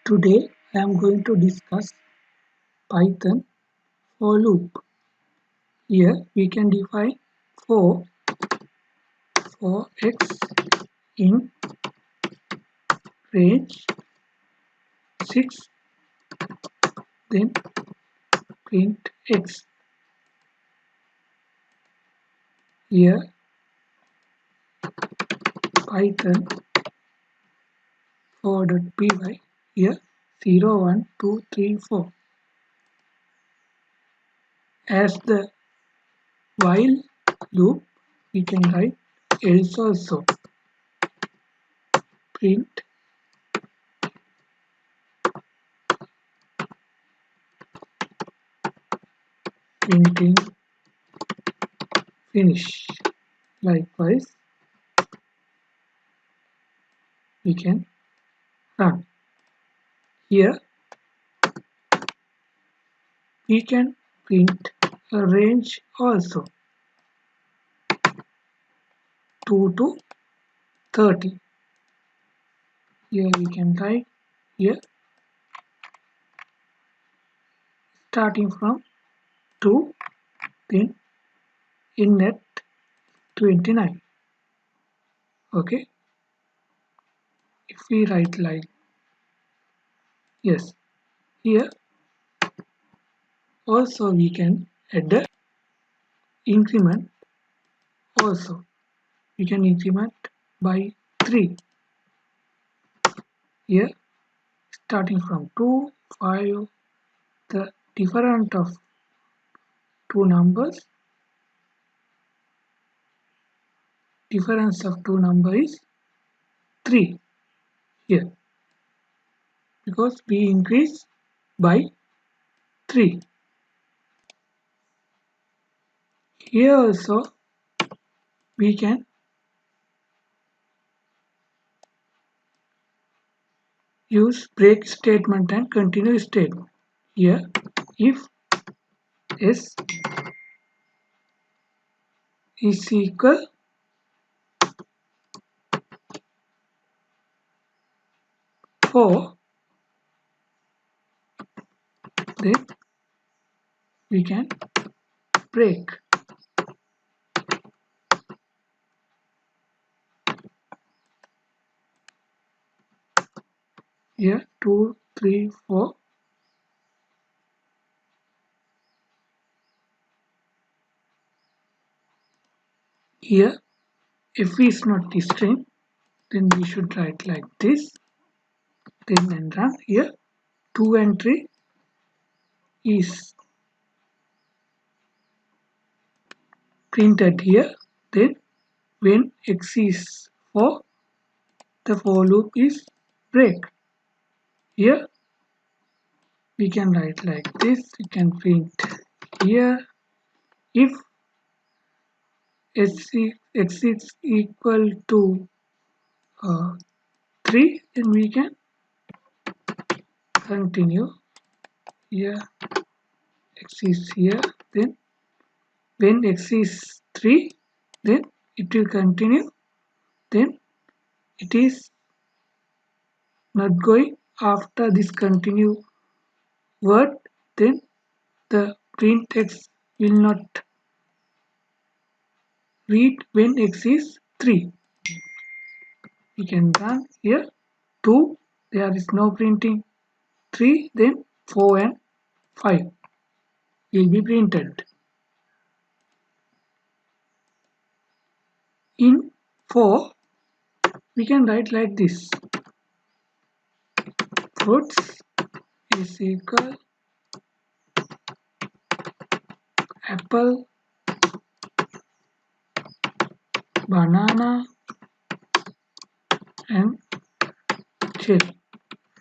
Today I am going to discuss Python for loop. Here we can define for x in range 6, then print x. Here Python for.py, here 0, 1, 2, 3, 4. As the while loop we can write else also. Print printing finish. Likewise we can run. Here we can print a range also, 2 to 30. Here we can write here starting from 2, then in at 29. Okay, if we write like yes, here also we can add the increment also. We can increment by 3. Here starting from 2, 5, the difference of two numbers is 3 here, because we increase by 3. Here also we can use break statement and continue statement. Here if s is equal 4, then we can break. Here 2, 3, 4. Here if is not the string, then we should write like this, then and run. Here 2 and 3 is printed here, then when x is 4, the for loop is break. Here we can write like this, we can print here if x is equal to 3, then we can continue. Here x is here, then when x is 3, then it will continue, then it is not going after this continue word, then the print x will not read when x is 3. We can run here 2, there is no printing. 3, then 4 and 5 will be printed. In 4 we can write like this, fruits is equal apple, banana and cherry.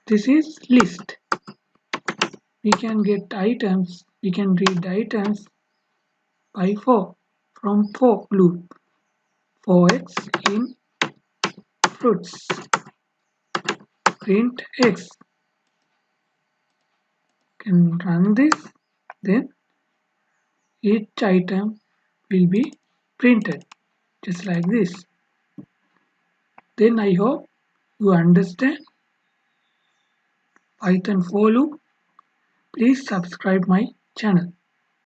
This is list. We can get items, we can read items by 4 from for loop. 4x in fruits, print x. Can run this, then each item will be printed just like this. Then I hope you understand Python for loop, please subscribe my channel.